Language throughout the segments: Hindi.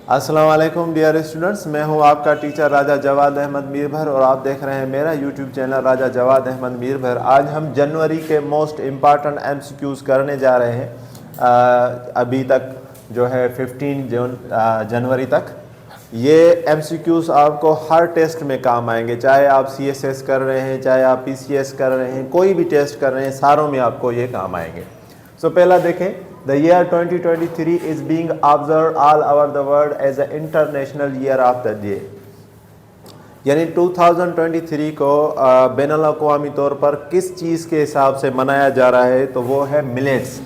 अस्सलाम वालेकुम डियर स्टूडेंट्स, मैं हूं आपका टीचर राजा जवाद अहमद मीरभर और आप देख रहे हैं मेरा यूट्यूब चैनल राजा जवाद अहमद मीरभर। आज हम जनवरी के मोस्ट इम्पॉर्टेंट एमसीक्यूज़ करने जा रहे हैं। अभी तक जो है 15 जनवरी तक ये एमसीक्यूज़ आपको हर टेस्ट में काम आएंगे, चाहे आप सीएसएस कर रहे हैं, चाहे आप पीसीएस कर रहे हैं, कोई भी टेस्ट कर रहे हैं, सारों में आपको ये काम आएंगे। सो पहला देखें, The year 2023 is being observed all over the world as an international year of the day। यानी 2023 को बैनुल-अक़वामी तौर पर किस चीज़ के हिसाब से मनाया जा रहा है, तो वो है मिलेट्स,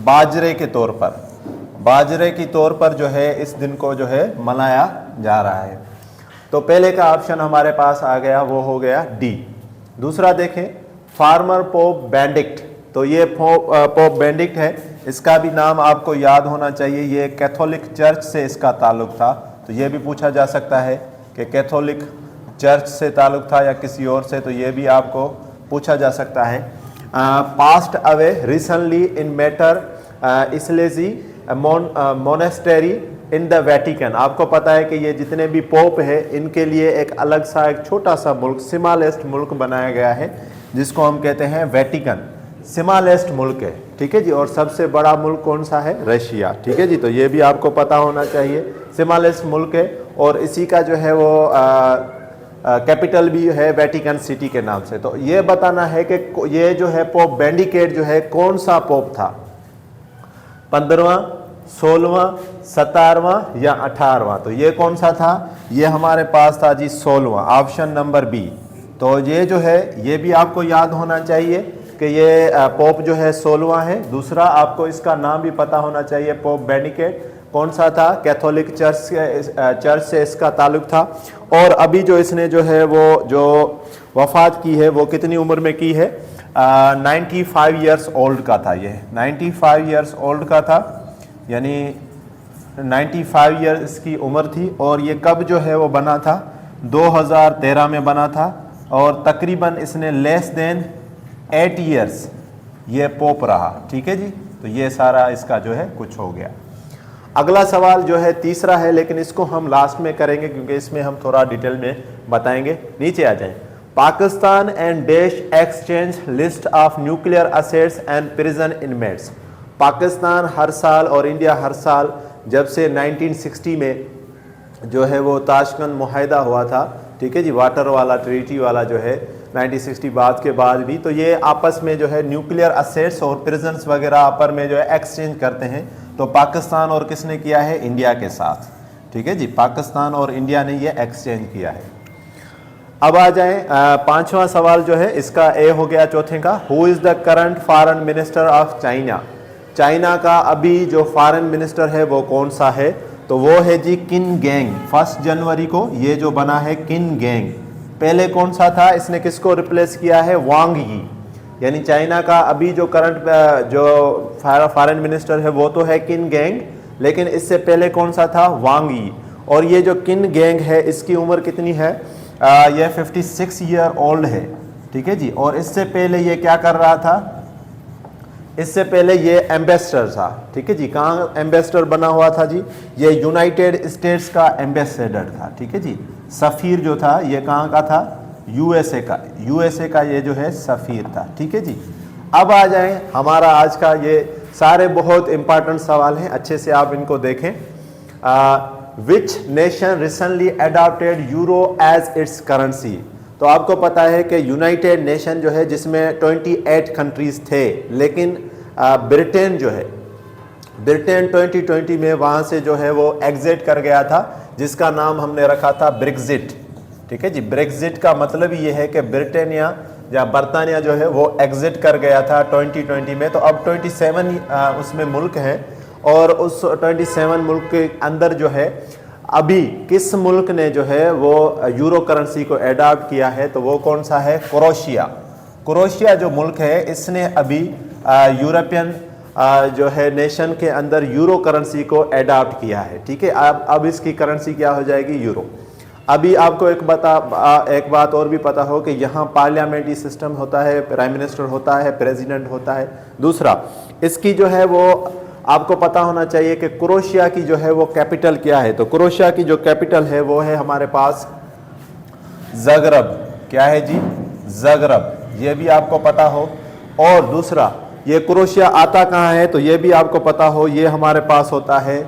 बाजरे के तौर पर। बाजरे की तौर पर जो है इस दिन को जो है मनाया जा रहा है। तो पहले का ऑप्शन हमारे पास आ गया, वो हो गया डी। दूसरा देखें, फार्मर पोप बेनेडिक्ट। तो ये पोप बेनेडिक्ट है, इसका भी नाम आपको याद होना चाहिए। ये कैथोलिक चर्च से इसका ताल्लुक था, तो ये भी पूछा जा सकता है कि कैथोलिक चर्च से ताल्लुक था या किसी और से, तो ये भी आपको पूछा जा सकता है। Passed away recently in Mater Ecclesiae monastery in the Vatican. आपको पता है कि ये जितने भी पोप है इनके लिए एक अलग सा एक छोटा सा मुल्क, स्मॉलेस्ट मुल्क बनाया गया है, जिसको हम कहते हैं वेटिकन। स्मॉलेस्ट मुल्क है, ठीक है जी। और सबसे बड़ा मुल्क कौन सा है? रशिया, ठीक है जी। तो ये भी आपको पता होना चाहिए, स्मॉलेस्ट मुल्क है और इसी का जो है वो कैपिटल भी है वेटिकन सिटी के नाम से। तो ये बताना है कि ये जो है पोप बेनेडिक्ट जो है कौन सा पोप था, 15वां, 16वां, 17वां या 18वां? तो ये कौन सा था? ये हमारे पास था जी 16वां, ऑप्शन नंबर बी। तो ये जो है ये भी आपको याद होना चाहिए कि ये पोप जो है 16वां है। दूसरा आपको इसका नाम भी पता होना चाहिए, पोप बेनेडिक्ट कौन सा था? कैथोलिक चर्च से इसका ताल्लुक था। और अभी जो इसने जो है वो जो वफात की है वो कितनी उम्र में की है? 95 ईयर्स ओल्ड का था। ये 95 ईयर्स ओल्ड का था, यानी 95 ईयर इसकी उम्र थी। और ये कब जो है वो बना था? 2013 में बना था। और तकरीबन इसने लेस देन 8 ईयर्स ये पोप रहा, ठीक है जी। तो ये सारा इसका जो है कुछ हो गया। अगला सवाल जो है तीसरा है, लेकिन इसको हम लास्ट में करेंगे क्योंकि इसमें हम थोड़ा डिटेल में बताएंगे। नीचे आ जाएं। पाकिस्तान एंड देश exchange list of nuclear assets and prison inmates. Pakistan हर साल और इंडिया हर साल, जब से 1960 में जो है वो ताशकंद मुआहदा हुआ था, ठीक है जी, वाटर वाला ट्रीटी वाला जो है 1960 बाद के बाद भी, तो ये आपस में जो है न्यूक्लियर असेट्स और प्रिजन्स वगैरह आपस में जो है एक्सचेंज करते हैं। तो पाकिस्तान और किसने किया है? इंडिया के साथ, ठीक है जी। पाकिस्तान और इंडिया ने ये एक्सचेंज किया है। अब आ जाएं, पांचवा सवाल जो है इसका ए हो गया चौथे का। Who is the current foreign minister of China? China का अभी जो फॉरेन मिनिस्टर है वो कौन सा है? तो वो है जी किन गैंग। 1 जनवरी को ये जो बना है किन गैंग। पहले कौन सा था? इसने किसको रिप्लेस किया है? वांग यी। यानी चाइना का अभी जो करंट जो फॉरेन मिनिस्टर है वो तो है किन गैंग, लेकिन इससे पहले कौन सा था? वांग यी। और ये जो किन गैंग है इसकी उम्र कितनी है? ये 56 ईयर ओल्ड है, ठीक है जी। और इससे पहले ये क्या कर रहा था? इससे पहले ये एम्बेसडर था, ठीक है जी। कहाँ एम्बेसडर बना हुआ था जी? ये यूनाइटेड स्टेट्स का एम्बेसडर था, ठीक है जी। सफ़ीर जो था ये कहाँ का था? यूएसए का। यूएसए का ये जो है सफ़ीर था, ठीक है जी। अब आ जाएं, हमारा आज का ये सारे बहुत इंपॉर्टेंट सवाल हैं, अच्छे से आप इनको देखें। Which nation recently adopted euro as its currency? तो आपको पता है कि यूनाइटेड नेशन जो है जिसमें 28 कंट्रीज़ थे, लेकिन ब्रिटेन जो है, ब्रिटेन 2020 में वहाँ से जो है वो एग्जिट कर गया था, जिसका नाम हमने रखा था ब्रेक्जिट, ठीक है जी। ब्रेक्जिट का मतलब ये है कि ब्रिटानिया या बरतानिया जो है वो एग्जिट कर गया था 2020 में। तो अब 27 उसमें मुल्क हैं और उस 27 मुल्क के अंदर जो है अभी किस मुल्क ने जो है वो यूरो करेंसी को एडॉप्ट किया है? तो वो कौन सा है? क्रोएशिया। क्रोएशिया जो मुल्क है इसने अभी यूरोपियन जो है नेशन के अंदर यूरो करेंसी को एडॉप्ट किया है, ठीक है। अब इसकी करेंसी क्या हो जाएगी? यूरो। अभी आपको एक बात और भी पता हो कि यहाँ पार्लियामेंट्री सिस्टम होता है, प्राइम मिनिस्टर होता है, प्रेसिडेंट होता है। दूसरा इसकी जो है वो आपको पता होना चाहिए कि क्रोएशिया की जो है वो कैपिटल क्या है। तो क्रोएशिया की जो कैपिटल है वो है हमारे पास ज़ाग्रेब। क्या है जी? ज़ाग्रेब। ये भी आपको पता हो। और दूसरा, ये क्रोएशिया आता कहाँ है तो ये भी आपको पता हो, ये हमारे पास होता है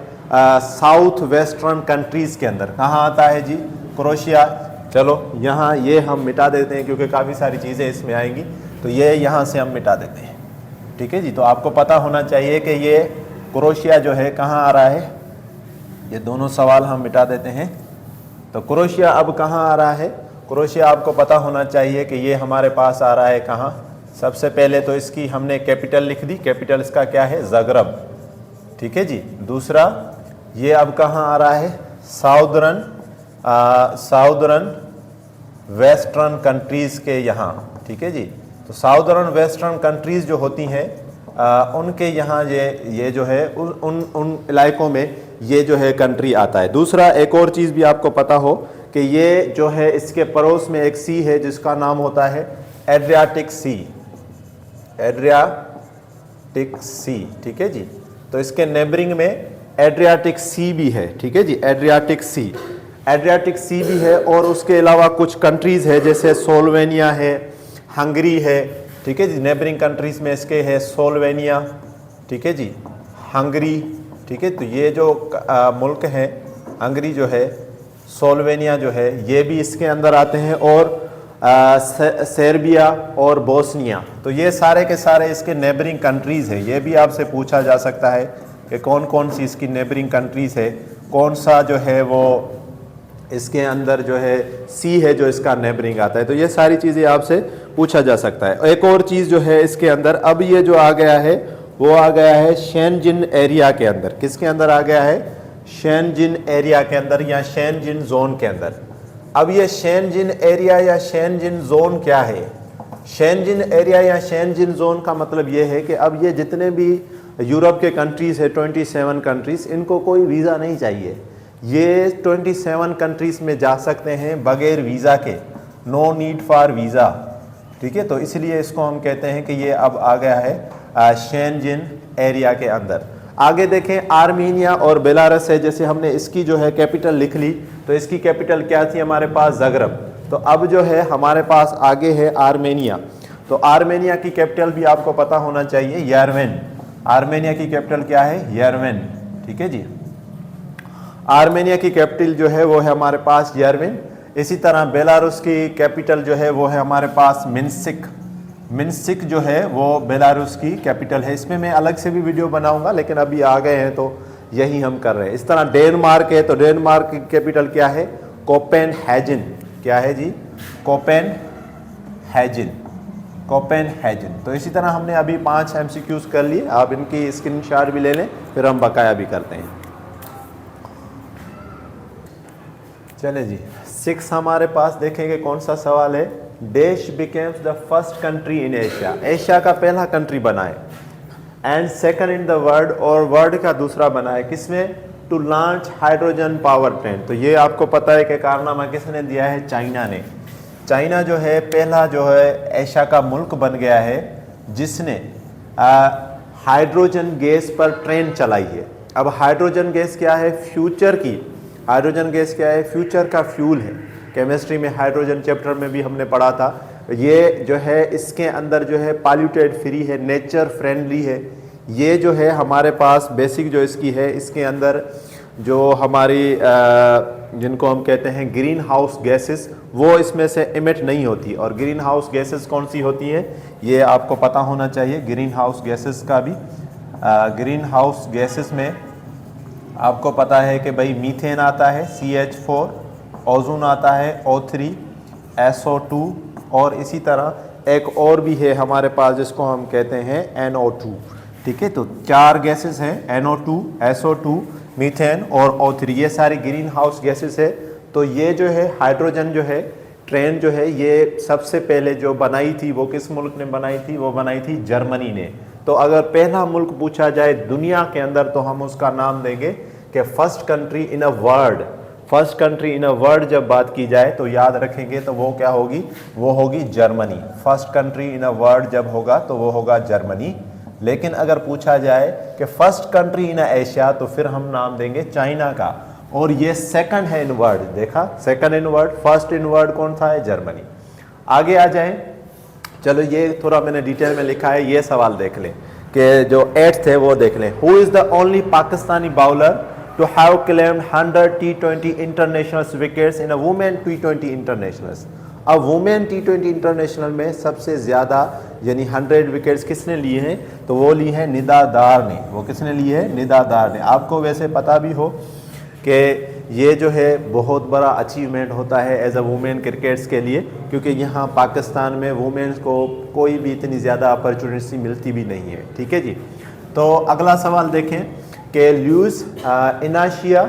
साउथ वेस्टर्न कंट्रीज़ के अंदर। कहाँ आता है जी? क्रोएशिया। चलो यहाँ ये हम मिटा देते हैं क्योंकि काफ़ी सारी चीज़ें इसमें आएंगी, तो ये यहाँ से हम मिटा देते हैं। ठीक है जी। तो आपको पता होना चाहिए कि ये क्रोएशिया जो है कहाँ आ रहा है। ये दोनों सवाल हम मिटा देते हैं। तो क्रोएशिया अब कहाँ आ रहा है? क्रोएशिया आपको पता होना चाहिए कि ये हमारे पास आ रहा है कहाँ। सबसे पहले तो इसकी हमने कैपिटल लिख दी। कैपिटल इसका क्या है? ज़ाग्रेब। ठीक है जी। दूसरा, ये अब कहाँ आ रहा है? साउदर्न वेस्टर्न कंट्रीज़ के यहाँ। ठीक है जी। तो साउदर्न वेस्टर्न कंट्रीज़ जो होती हैं उनके यहाँ ये जो है उन इलाकों में ये जो है कंट्री आता है। दूसरा, एक और चीज़ भी आपको पता हो कि ये जो है इसके पड़ोस में एक सी है जिसका नाम होता है एड्रियाटिक सी। एड्रियाटिक सी। ठीक है जी। तो इसके नेबरिंग में एड्रियाटिक सी भी है। ठीक है जी। एड्रियाटिक सी भी है। और उसके अलावा कुछ कंट्रीज़ है जैसे स्लोवेनिया है, हंगरी है। ठीक है जी। नेबरिंग कंट्रीज़ में इसके है स्लोवेनिया। ठीक है जी। हंगरी। ठीक है। तो ये जो मुल्क हैं, हंगरी जो है, स्लोवेनिया जो है, ये भी इसके अंदर आते हैं। और सर्बिया और बोस्निया। तो ये सारे के सारे इसके नेबरिंग कंट्रीज़ हैं। ये भी आपसे पूछा जा सकता है कि कौन कौन सी इसकी नेबरिंग कंट्रीज़ है, कौन सा जो है वो इसके अंदर जो है सी है जो इसका नेबरिंग आता है। तो ये सारी चीज़ें आपसे पूछा जा सकता है। एक और चीज़ जो है इसके अंदर, अब ये जो आ गया है वो आ गया है शेंजिन एरिया के अंदर। किसके अंदर आ गया है? शेंजिन एरिया के अंदर या शेंजिन जोन के अंदर। अब ये शेंजिन एरिया या शेंजिन जोन क्या है? शेंजिन एरिया या शेंजिन जोन का मतलब ये है कि अब ये जितने भी यूरोप के कंट्रीज़ है, 27 कंट्रीज़, इनको कोई वीज़ा नहीं चाहिए। ये 27 कंट्रीज़ में जा सकते हैं बगैर वीज़ा के, नो नीड फॉर वीज़ा। ठीक है। तो इसलिए इसको हम कहते हैं कि ये अब आ गया है शेंजिन एरिया के अंदर। आगे देखें, आर्मीनिया और बेलारस है। जैसे हमने इसकी जो है कैपिटल लिख ली, तो इसकी कैपिटल क्या थी हमारे पास? ज़ाग्रेब। तो अब जो है हमारे पास आगे है आर्मेनिया। तो आर्मेनिया की कैपिटल भी आपको पता होना चाहिए, येरेवन। आर्मेनिया की कैपिटल क्या है? येरेवन। ठीक है जी। आर्मेनिया की कैपिटल जो है वो है हमारे पास येरेवन। इसी तरह बेलारूस की कैपिटल जो है वो है हमारे पास मिन्स्क। मिन्स्क जो है वो बेलारूस की कैपिटल है। इसमें मैं अलग से भी वीडियो बनाऊंगा, लेकिन अभी आ गए हैं तो यही हम कर रहे हैं। इस तरह डेनमार्क है। तो डेनमार्क की कैपिटल क्या है? कोपेनहेगन। क्या है जी? कोपेनहेगन। कोपेनहेगन। तो इसी तरह हमने अभी 5 MCQs कर लिए। आप इनकी स्क्रीनशॉट भी ले लें, फिर हम बकाया भी करते हैं। चले जी, 6 हमारे पास देखेंगे कौन सा सवाल है। देश becomes the first country in Asia. Asia का पहला कंट्री बनाए and second in the world, और वर्ल्ड का दूसरा बनाए किसमें? To launch hydrogen power plant. तो ये आपको पता है कि कारनामा किसने दिया है? चाइना ने। चाइना जो है पहला जो है एशिया का मुल्क बन गया है जिसने हाइड्रोजन गैस पर ट्रेन चलाई है। अब हाइड्रोजन गैस क्या है? फ्यूचर की। हाइड्रोजन गैस क्या है? फ्यूचर का फ्यूल है। केमिस्ट्री में हाइड्रोजन चैप्टर में भी हमने पढ़ा था। ये जो है इसके अंदर जो है पॉल्यूटेड फ्री है, नेचर फ्रेंडली है। ये जो है हमारे पास बेसिक जो इसकी है, इसके अंदर जो हमारी जिनको हम कहते हैं ग्रीन हाउस गैसेस, वो इसमें से इमिट नहीं होती। और ग्रीन हाउस गैसेस कौन सी होती है ये आपको पता होना चाहिए। ग्रीन हाउस गैसेस का भी ग्रीन हाउस गैसेस में आपको पता है कि भाई मीथेन आता है CH4, ओजोन आता है O3, SO2, और इसी तरह एक और भी है हमारे पास जिसको हम कहते हैं NO2। ठीक है। तो 4 गैसेस हैं, NO2, SO2, मीथेन और O3। ये सारी ग्रीन हाउस गैसेस है। तो ये जो है हाइड्रोजन जो है ट्रेन जो है ये सबसे पहले जो बनाई थी वो किस मुल्क ने बनाई थी? वो बनाई थी जर्मनी ने। तो अगर पहला मुल्क पूछा जाए दुनिया के अंदर तो हम उसका नाम देंगे कि first country in a world. First country in a world जब बात की जाए तो याद रखेंगे तो वो क्या होगी? वो होगी Germany. First country in a world जब होगा तो वो होगा जर्मनी। लेकिन अगर पूछा जाए कि फर्स्ट कंट्री इन एशिया, तो फिर हम नाम देंगे चाइना का। और ये सेकंड है इन वर्ड, देखा second in word, first in word कौन सा है, जर्मनी। आगे आ जाएं, चलो ये थोड़ा मैंने डिटेल में लिखा है, ये सवाल देख लें कि जो 8th है वो देख लें। Who is the only Pakistani bowler to have claimed 100 T20 international wickets in a women T20 internationals. अब वुमेन T20 इंटरनेशनल में सबसे ज़्यादा यानी 100 विकेट्स किसने लिए हैं, तो वो ली है निदा दार ने। वो किसने लिए है, निदा दार ने। आपको वैसे पता भी हो कि ये जो है बहुत बड़ा अचीवमेंट होता है एज अ वुमेन क्रिकेट्स के लिए, क्योंकि यहाँ पाकिस्तान में वुमेन्स को कोई भी इतनी ज़्यादा अपॉर्चुनिटी मिलती भी नहीं है। ठीक है जी। तो अगला सवाल देखें कि लुइस इनाशिया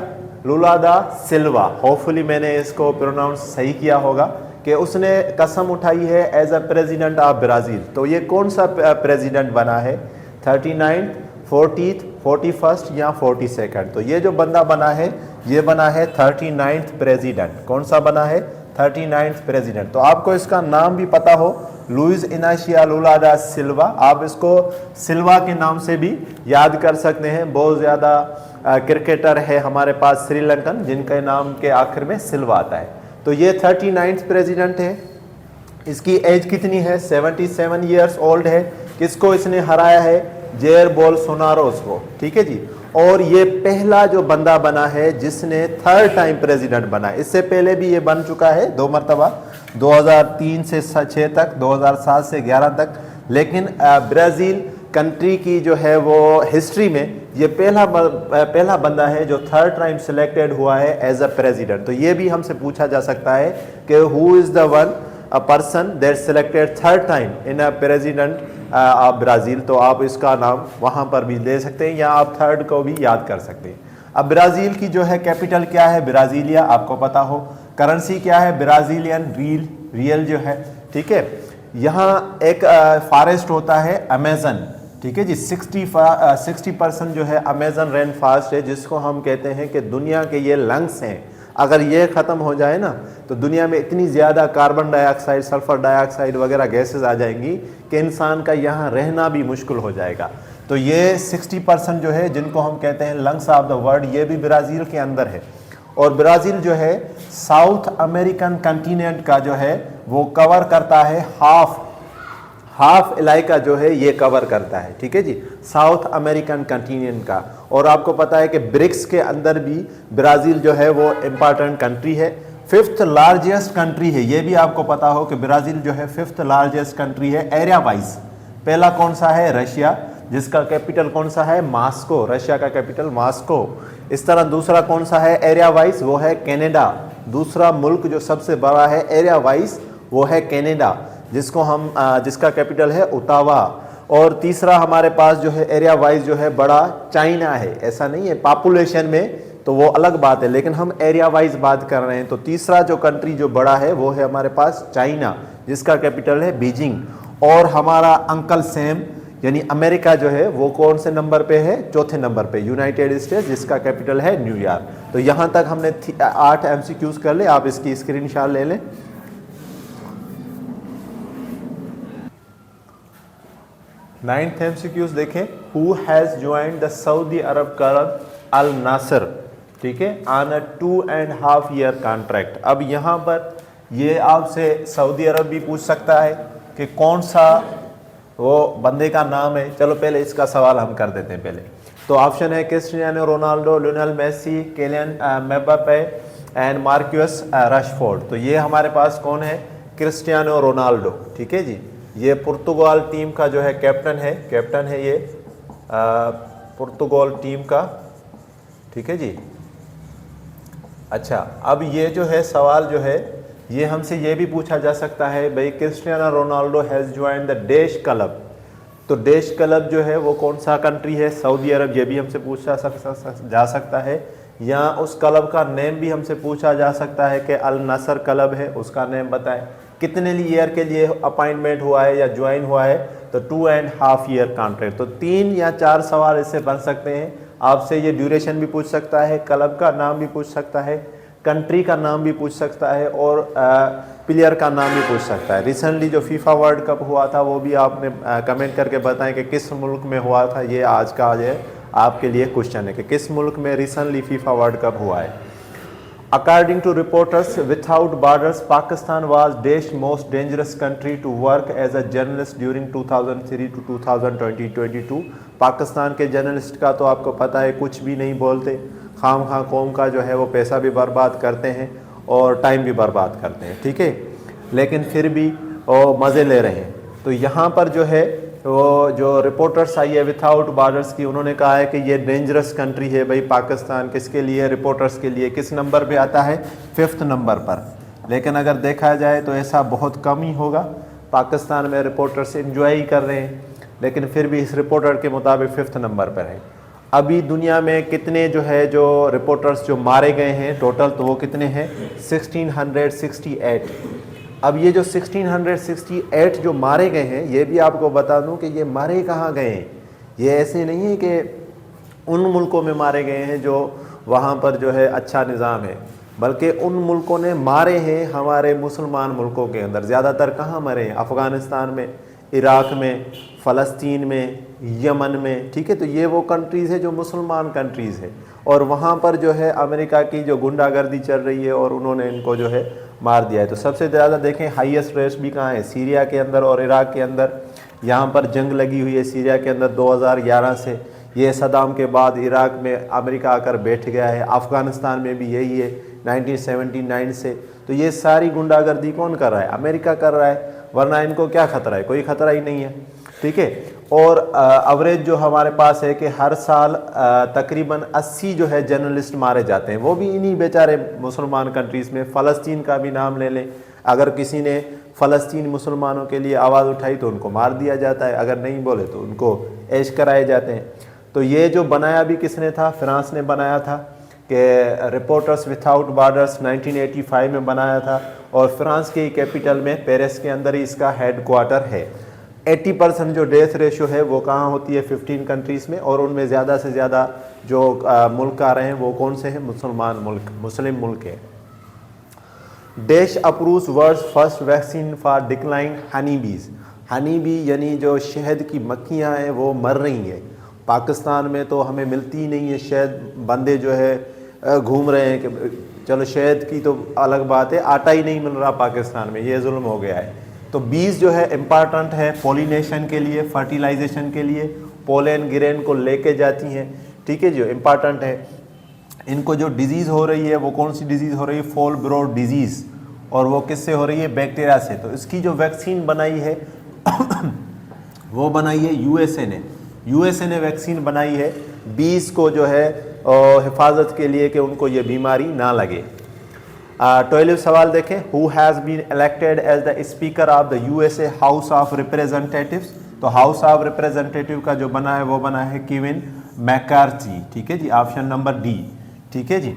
लुला दा सिल्वा, होपफुली मैंने इसको प्रोनाउंस सही किया होगा, कि उसने कसम उठाई है as a president of Brazil. तो ये कौन सा प्रेसिडेंट बना है, 39th, 40th, 41st या 42nd। तो ये जो बंदा बना है ये बना है 39th प्रेसिडेंट। कौन सा बना है, 39th प्रेसिडेंट। तो आपको इसका नाम भी पता हो, लुइस इनाशिया लुला दा सिल्वा। आप इसको सिल्वा के नाम से भी याद कर सकते हैं। बहुत ज़्यादा क्रिकेटर है हमारे पास श्रीलंकन जिनके नाम के आखिर में सिल्वा आता है। तो ये 39th प्रेसिडेंट है। इसकी एज कितनी है, 77 ईयर्स ओल्ड है। किसको इसने हराया है, जेयर बोल्सोनारोस को। ठीक है जी। और ये पहला जो बंदा बना है जिसने 3rd टाइम प्रेसिडेंट बना। इससे पहले भी ये बन चुका है 2 मरतबा, 2003 से 6 तक, 2007 से 11 तक। लेकिन ब्राज़ील कंट्री की जो है वो हिस्ट्री में ये पहला बंदा है जो 3rd टाइम सिलेक्टेड हुआ है एज अ प्रेसिडेंट। तो ये भी हमसे पूछा जा सकता है कि who is the one a person that selected 3rd time in a president of Brazil. तो आप इसका नाम वहाँ पर भी ले सकते हैं या आप 3rd को भी याद कर सकते हैं। अब ब्राज़ील की जो है कैपिटल क्या है, ब्राज़ीलिया, आपको पता हो। करेंसी क्या है, ब्राज़ीलियन रियल जो है। ठीक है। यहाँ एक फॉरेस्ट होता है अमेज़न। ठीक है जी। 60% जो है अमेज़न रेन फॉरेस्ट है, जिसको हम कहते हैं कि दुनिया के ये लंग्स हैं। अगर ये ख़त्म हो जाए ना तो दुनिया में इतनी ज़्यादा कार्बन डाइऑक्साइड, सल्फ़र डाइऑक्साइड वगैरह गैसेस आ जाएंगी कि इंसान का यहाँ रहना भी मुश्किल हो जाएगा। तो ये 60% जो है जिनको हम कहते हैं लंग्स ऑफ द वर्ल्ड, ये भी ब्राज़ील के अंदर है। और ब्राज़ील जो है साउथ अमेरिकन कंटिनेंट का जो है वो कवर करता है, हाफ इलाका जो है ये कवर करता है। ठीक है जी, साउथ अमेरिकन कंटिनेंट का। और आपको पता है कि ब्रिक्स के अंदर भी ब्राज़ील जो है वो इम्पॉर्टेंट कंट्री है, 5th लार्जेस्ट कंट्री है। ये भी आपको पता हो कि ब्राज़ील जो है 5th लार्जेस्ट कंट्री है एरिया वाइज। पहला कौन सा है, रशिया, जिसका कैपिटल कौन सा है, मॉस्को। रशिया का कैपिटल मॉस्को। इस तरह दूसरा कौन सा है एरिया वाइज, वो है कनाडा। दूसरा मुल्क जो सबसे बड़ा है एरिया वाइज वो है कनाडा, जिसका कैपिटल है ओटावा। और तीसरा हमारे पास जो है एरिया वाइज जो है बड़ा चाइना है। ऐसा नहीं है पॉपुलेशन में तो वो अलग बात है, लेकिन हम एरिया वाइज बात कर रहे हैं। तो तीसरा जो कंट्री जो बड़ा है वो है हमारे पास चाइना, जिसका कैपिटल है बीजिंग। और हमारा अंकल सैम यानी अमेरिका जो है वो कौन से नंबर पे है, 4थे नंबर पे, यूनाइटेड स्टेट्स, जिसका कैपिटल है न्यूयॉर्क। तो यहाँ तक हमने 8 MCQs कर ले। आप इसकी स्क्रीनशॉट ले लें। 9th MCQs देखें। Who has joined the Saudi Arab club Al Nassr, ठीक है, ऑन अ 2.5 ईयर कॉन्ट्रैक्ट। अब यहाँ पर ये आपसे सऊदी अरब भी पूछ सकता है कि कौन सा वो बंदे का नाम है। चलो पहले इसका सवाल हम कर देते हैं पहले। तो ऑप्शन है Cristiano Ronaldo, Lionel Messi, Kylian Mbappe and Marcus Rashford. तो ये हमारे पास कौन है, क्रिस्टियानो रोनाल्डो। ठीक है जी। ये पुर्तगाल टीम का जो है कैप्टन है ये पुर्तगाल टीम का। ठीक है जी। अच्छा, अब ये जो है सवाल जो है ये हमसे ये भी पूछा जा सकता है, भाई Cristiano Ronaldo has join the dash club. तो डैश क्लब जो है वो कौन सा कंट्री है, सऊदी अरब। ये भी हमसे पूछा जा सकता है। या उस क्लब का नेम भी हमसे पूछा जा सकता है कि अल नसर क्लब है, उसका नेम बताएं। कितने ईयर के लिए अपॉइंटमेंट हुआ है या ज्वाइन हुआ है, तो 2.5 ईयर कॉन्ट्रैक्ट। तो 3 या 4 सवाल इससे बन सकते हैं। आपसे ये ड्यूरेशन भी पूछ सकता है, क्लब का नाम भी पूछ सकता है, कंट्री का नाम भी पूछ सकता है और प्लेयर का नाम भी पूछ सकता है। रिसेंटली जो फीफा वर्ल्ड कप हुआ था वो भी आपने कमेंट करके बताएं कि किस मुल्क में हुआ था। ये आज का आपके लिए क्वेश्चन है कि किस मुल्क में रिसेंटली फीफा वर्ल्ड कप हुआ है। According to Reporters Without Borders, Pakistan was Desh's most dangerous country to work as a journalist during 2003 to 2022। Pakistan के जर्नलिस्ट का तो आपको पता है कुछ भी नहीं बोलते, खाम खा कौम का जो है वो पैसा भी बर्बाद करते हैं और टाइम भी बर्बाद करते हैं, ठीक है, लेकिन फिर भी वो मज़े ले रहे हैं। तो यहाँ पर जो है वो जो रिपोर्टर्स आई है विथआउट बॉर्डर्स की, उन्होंने कहा है कि ये डेंजरस कंट्री है भाई पाकिस्तान। किसके लिए? रिपोर्टर्स के लिए। किस नंबर पे आता है? 5th नंबर पर। लेकिन अगर देखा जाए तो ऐसा बहुत कम ही होगा, पाकिस्तान में रिपोर्टर्स एंजॉय ही कर रहे हैं, लेकिन फिर भी इस रिपोर्टर के मुताबिक 5th नंबर पर है। अभी दुनिया में कितने जो है जो रिपोर्टर्स जो मारे गए हैं टोटल, तो वो कितने हैं? 1668। अब ये जो 1668 जो मारे गए हैं, ये भी आपको बता दूं कि ये मारे कहाँ गए हैं। ये ऐसे नहीं है कि उन मुल्कों में मारे गए हैं जो वहाँ पर जो है अच्छा निज़ाम है, बल्कि उन मुल्कों ने मारे हैं हमारे मुसलमान मुल्कों के अंदर। ज़्यादातर कहाँ मरे हैं? अफ़गानिस्तान में, इराक़ में, फ़लस्तीन में, यमन में, ठीक है। तो ये वो कंट्रीज़ है जो मुसलमान कंट्रीज़ है, और वहाँ पर जो है अमेरिका की जो गुंडागर्दी चल रही है और उन्होंने इनको जो है मार दिया है। तो सबसे ज़्यादा देखें हाईएस्ट रेट्स भी कहाँ है? सीरिया के अंदर और इराक़ के अंदर। यहाँ पर जंग लगी हुई है सीरिया के अंदर 2011 से। ये सदाम के बाद इराक़ में अमेरिका आकर बैठ गया है। अफ़गानिस्तान में भी यही है 1979 से। तो ये सारी गुंडागर्दी कौन कर रहा है? अमेरिका कर रहा है, वरना इनको क्या ख़तरा है? कोई ख़तरा ही नहीं है, ठीक है। और एवरेज जो हमारे पास है कि हर साल तकरीबन 80 जो है जर्नलिस्ट मारे जाते हैं, वो भी इन्हीं बेचारे मुसलमान कंट्रीज़ में। फ़लस्तीन का भी नाम ले लें, अगर किसी ने फ़लस्तीन मुसलमानों के लिए आवाज़ उठाई तो उनको मार दिया जाता है, अगर नहीं बोले तो उनको ऐश कराए जाते हैं। तो ये जो बनाया भी किसने था? फ्रांस ने बनाया था, कि रिपोर्टर्स विथआउट बॉर्डर्स 1985 में बनाया था, और फ्रांस के कैपिटल में पेरिस के अंदर ही इसका हेड क्वार्टर है। 80% जो डेथ रेशियो है वो कहाँ होती है? 15 कंट्रीज़ में, और उनमें ज़्यादा से ज़्यादा जो मुल्क आ रहे हैं वो कौन से हैं? मुसलमान मुल्क, मुस्लिम मुल्क है। डैश approves world's first vaccine for decline honey bees. Honey B यानी जो शहद की मक्खियाँ हैं वो मर रही हैं। पाकिस्तान में तो हमें मिलती ही नहीं है शहद, बंदे जो है घूम रहे हैं कि चलो शहद की तो अलग बात है, आटा ही नहीं मिल रहा पाकिस्तान में, ये जुल्म हो गया है। तो बीज जो है इम्पॉर्टेंट है पोलिनेशन के लिए, फर्टिलाइजेशन के लिए, पोलन ग्रेन को लेके जाती हैं, ठीक है, जो इम्पॉर्टेंट है। इनको जो डिजीज़ हो रही है वो कौन सी डिजीज़ हो रही है? फॉल ब्रोड डिजीज़, और वो किससे हो रही है? बैक्टीरिया से। तो इसकी जो वैक्सीन बनाई है वो बनाई है यूएसए ने। यूएसए ने वैक्सीन बनाई है बीज को जो है हिफाजत के लिए कि उनको ये बीमारी ना लगे। 12 सवाल देखें। Who has been elected as the speaker of the USA house of representatives. तो हाउस ऑफ रिप्रेजेंटेटिव का जो बना है वो बना है केविन मैकार्थी, ठीक है जी, ऑप्शन नंबर डी, ठीक है जी।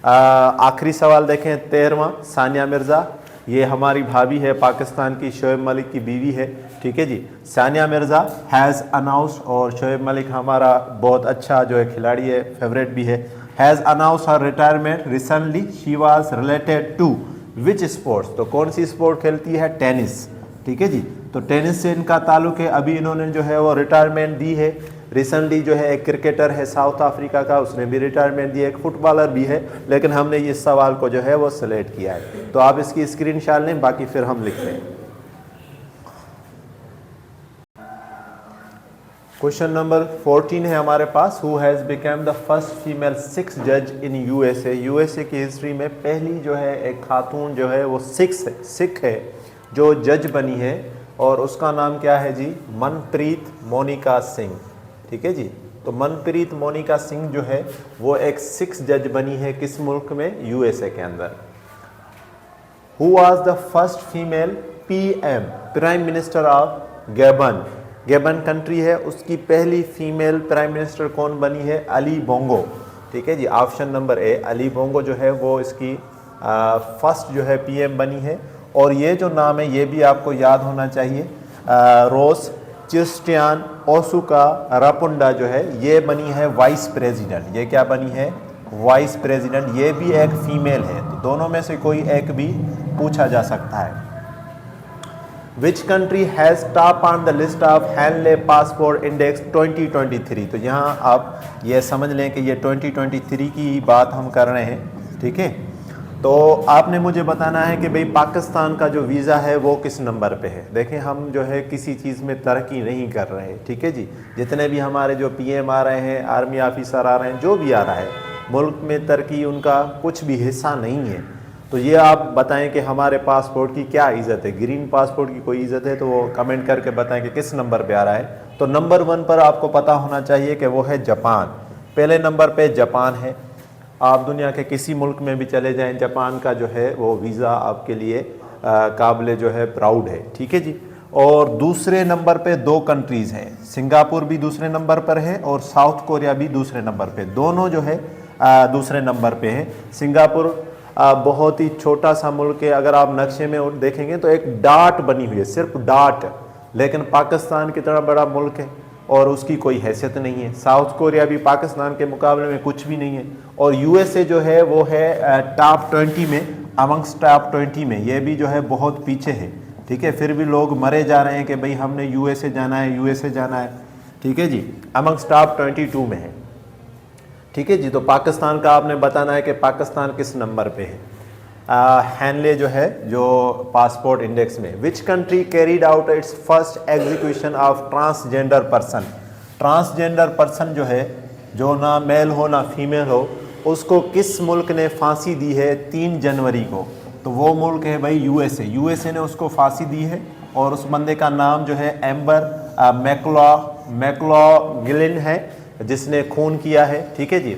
आखिरी सवाल देखें 13वां। सानिया मिर्ज़ा, ये हमारी भाभी है, पाकिस्तान की शोएब मलिक की बीवी है, ठीक है जी। सानिया मिर्ज़ा हैज़ अनाउंस, और शोएब मलिक हमारा बहुत अच्छा जो है खिलाड़ी है, फेवरेट भी है, has announce her retirement recently. She was related to which sports. तो कौन सी स्पोर्ट खेलती है? टेनिस, ठीक है जी। तो टेनिस से इनका ताल्लुक़ है। अभी इन्होंने जो है वो रिटायरमेंट दी है। रिसेंटली जो है एक क्रिकेटर है साउथ अफ्रीका का, उसने भी रिटायरमेंट दी है, एक फुटबॉलर भी है, लेकिन हमने इस सवाल को जो है वो सिलेक्ट किया है। तो आप इसकी स्क्रीनशॉट लें, बाकी फिर हम लिखते हैं। क्वेश्चन नंबर 14 है हमारे पास। Who has become the first female Sikh जज इन यूएसए। यूएसए की हिस्ट्री में पहली जो है एक खातून जो है वो सिख है जो जज बनी है, और उसका नाम क्या है जी? मनप्रीत मोनिका सिंह, ठीक है जी। तो मनप्रीत मोनिका सिंह जो है वो एक सिक्स जज बनी है, किस मुल्क में? यूएसए के अंदर। Who was the first female PM, prime minister of Gabon. Gabon country है, उसकी पहली फीमेल प्राइम मिनिस्टर कौन बनी है? अली बोंगो, ठीक है जी, option number A. Ali Bongo जो है वो इसकी फर्स्ट जो है पीएम बनी है। और ये जो नाम है ये भी आपको याद होना चाहिए, रोस चिस्टियान ओसुका रापुंडा जो है ये बनी है वाइस प्रेसिडेंट। ये क्या बनी है? Vice president. ये भी एक फीमेल है। तो दोनों में से कोई एक भी पूछा जा सकता है। Which country has top on the list of Henle passport index 2023। तो यहाँ आप ये समझ लें कि ये 2023 की बात हम कर रहे हैं, ठीक है। तो आपने मुझे बताना है कि भाई पाकिस्तान का जो वीज़ा है वो किस नंबर पे है। देखें, हम जो है किसी चीज़ में तरक्की नहीं कर रहे, ठीक है जी। जितने भी हमारे जो पीएम आ रहे हैं, आर्मी ऑफिसर आ रहे हैं, जो भी आ रहा है, मुल्क में तरक्की उनका कुछ भी हिस्सा नहीं है। तो ये आप बताएं कि हमारे पासपोर्ट की क्या इज़्ज़त है, ग्रीन पासपोर्ट की कोई इज़्ज़त है तो वो कमेंट करके बताएं कि किस नंबर पे आ रहा है। तो नंबर 1 पर आपको पता होना चाहिए कि वो है जापान। पहले नंबर पे जापान है। आप दुनिया के किसी मुल्क में भी चले जाएं, जापान का जो है वो वीज़ा आपके लिए काबिल जो है प्राउड है, ठीक है जी। और दूसरे नंबर पे 2 कंट्रीज़ हैं, सिंगापुर भी दूसरे नंबर पर है और साउथ कोरिया भी दूसरे नंबर पे, दोनों जो है दूसरे नंबर पे है। सिंगापुर बहुत ही छोटा सा मुल्क है, अगर आप नक्शे में देखेंगे तो एक डाट बनी हुई है, सिर्फ डाट, लेकिन पाकिस्तान कितना बड़ा मुल्क है और उसकी कोई हैसियत नहीं है। साउथ कोरिया भी पाकिस्तान के मुकाबले में कुछ भी नहीं है। और यूएसए जो है वो है टॉप 20 में, अमंग्स टॉप 20 में, ये भी जो है बहुत पीछे है, ठीक है। फिर भी लोग मरे जा रहे हैं कि भाई हमने यूएसए जाना है, यूएसए जाना है, ठीक है जी। अमंग्स टॉप 22 में है, ठीक है जी। तो पाकिस्तान का आपने बताना है कि पाकिस्तान किस नंबर पे है हैंडले जो है जो पासपोर्ट इंडेक्स में। Which country carried out it's first execution of transgender person. Transgender person जो है, जो ना मेल हो ना फीमेल हो, उसको किस मुल्क ने फांसी दी है 3 जनवरी को। तो वो मुल्क है भाई यूएसए। यूएसए ने उसको फांसी दी है और उस बंदे का नाम जो है एम्बर मैक्लॉगलिन है, जिसने खून किया है, ठीक है जी।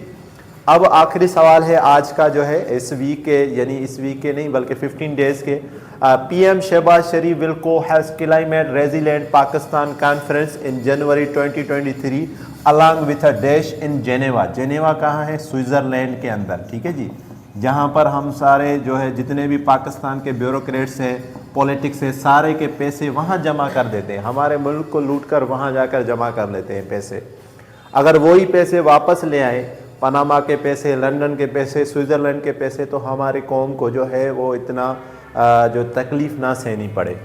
अब आखिरी सवाल है आज का जो है इस वीक के, यानी इस वीक के नहीं बल्कि 15 डेज़ के। पीएम शहबाज शरीफ विल को has climate resilient Pakistan conference in January 2023 along with a dash in Geneva. Geneva कहाँ है? स्विट्ज़रलैंड के अंदर, ठीक है जी। जहाँ पर हम सारे जो है जितने भी पाकिस्तान के ब्यूरोक्रेट्स हैं, पॉलिटिक्स है, सारे के पैसे वहाँ जमा कर देते हैं। हमारे मुल्क को लूट कर वहाँ जाकर जमा कर लेते हैं पैसे। अगर वही पैसे वापस ले आए, पनामा के पैसे, लंदन के पैसे, स्विट्ज़रलैंड के पैसे, तो हमारी कौम को जो है वो इतना जो तकलीफ़ ना सहनी पड़े।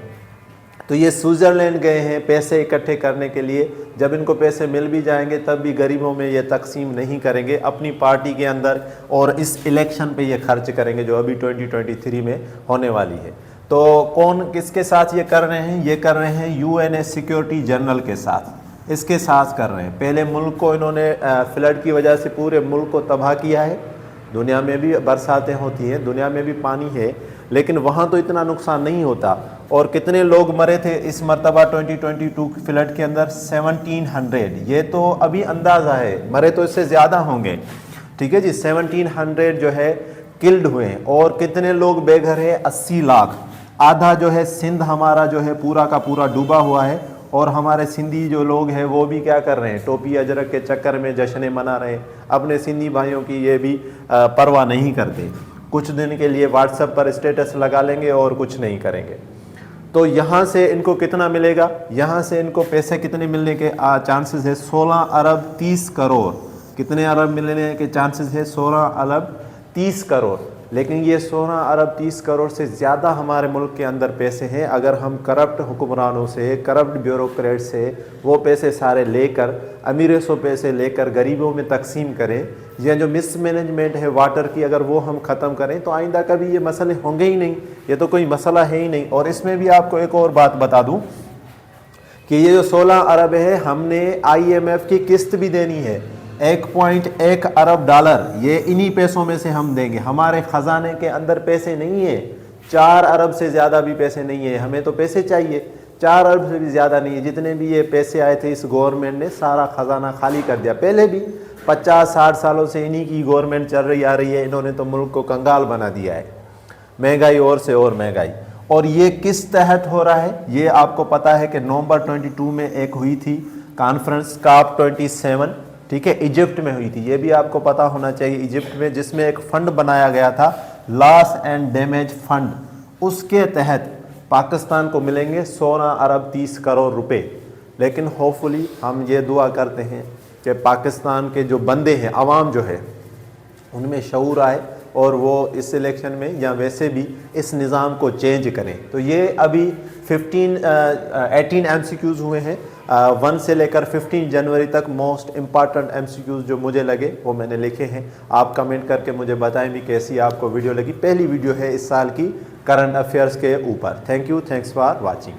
तो ये स्विट्ज़रलैंड गए हैं पैसे इकट्ठे करने के लिए। जब इनको पैसे मिल भी जाएंगे तब भी गरीबों में ये तकसीम नहीं करेंगे, अपनी पार्टी के अंदर और इस इलेक्शन पे ये खर्च करेंगे जो अभी 2023 में होने वाली है। तो कौन किसके साथ ये कर रहे हैं? ये कर रहे हैं यूएनए सिक्योरिटी जनरल के साथ, इसके साथ कर रहे हैं। पहले मुल्क को इन्होंने फ्लड की वजह से पूरे मुल्क को तबाह किया है। दुनिया में भी बरसातें होती हैं, दुनिया में भी पानी है, लेकिन वहाँ तो इतना नुकसान नहीं होता। और कितने लोग मरे थे इस मरतबा 2022 फ्लड के अंदर? 1700। ये तो अभी अंदाज़ा है, मरे तो इससे ज़्यादा होंगे, ठीक है जी। 1700 जो है किल्ड हुए हैं। और कितने लोग बेघर हैं? 80 लाख। आधा जो है सिंध हमारा जो है पूरा का पूरा डूबा हुआ है। और हमारे सिंधी जो लोग हैं वो भी क्या कर रहे हैं? टोपी अजरक के चक्कर में जश्न मना रहे हैं। अपने सिंधी भाइयों की ये भी परवाह नहीं करते। कुछ दिन के लिए व्हाट्सएप पर स्टेटस लगा लेंगे और कुछ नहीं करेंगे। तो यहाँ से इनको कितना मिलेगा? यहाँ से इनको पैसे कितने मिलने के चांसेस है? 16 अरब 30 करोड़। कितने अरब मिलने के चांसेस है? 16 अरब 30 करोड़। लेकिन ये 16 अरब 30 करोड़ से ज़्यादा हमारे मुल्क के अंदर पैसे हैं। अगर हम करप्ट हुक्मरानों से, करप्ट ब्यूरोक्रेट से वो पैसे सारे लेकर, अमीरों से पैसे लेकर गरीबों में तकसीम करें, या जो मिसमैनेजमेंट है वाटर की, अगर वो हम ख़त्म करें तो आइंदा कभी ये मसले होंगे ही नहीं। ये तो कोई मसला है ही नहीं। और इसमें भी आपको एक और बात बता दूँ कि ये जो 16 अरब है, हमने IMF की किस्त भी देनी है। 1.1 अरब डॉलर ये इन्हीं पैसों में से हम देंगे। हमारे ख़जाने के अंदर पैसे नहीं है। 4 अरब से ज़्यादा भी पैसे नहीं है। हमें तो पैसे चाहिए, 4 अरब से भी ज़्यादा नहीं है। जितने भी ये पैसे आए थे इस गवर्नमेंट ने सारा ख़जाना खाली कर दिया। पहले भी 50-60 सालों से इन्हीं की गवर्नमेंट चल रही आ रही है। इन्होंने तो मुल्क को कंगाल बना दिया है। महंगाई और से और महंगाई। और ये किस तहत हो रहा है? ये आपको पता है कि नवंबर 22 में एक हुई थी कॉन्फ्रेंस, COP 27, ठीक है, इजिप्ट में हुई थी। ये भी आपको पता होना चाहिए, इजिप्ट में, जिसमें एक फ़ंड बनाया गया था, लॉस एंड डैमेज फंड। उसके तहत पाकिस्तान को मिलेंगे 16 अरब 30 करोड़ रुपए। लेकिन होपफुली हम ये दुआ करते हैं कि पाकिस्तान के जो बंदे हैं, आवाम जो है, उनमें शऊर आए और वो इस इलेक्शन में या वैसे भी इस निज़ाम को चेंज करें। तो ये अभी 18 MCQs हुए हैं, 1 से लेकर 15 जनवरी तक मोस्ट इम्पॉर्टेंट MCQs जो मुझे लगे वो मैंने लिखे हैं। आप कमेंट करके मुझे बताएं भी कैसी आपको वीडियो लगी। पहली वीडियो है इस साल की करंट अफेयर्स के ऊपर। Thank you, thanks for watching.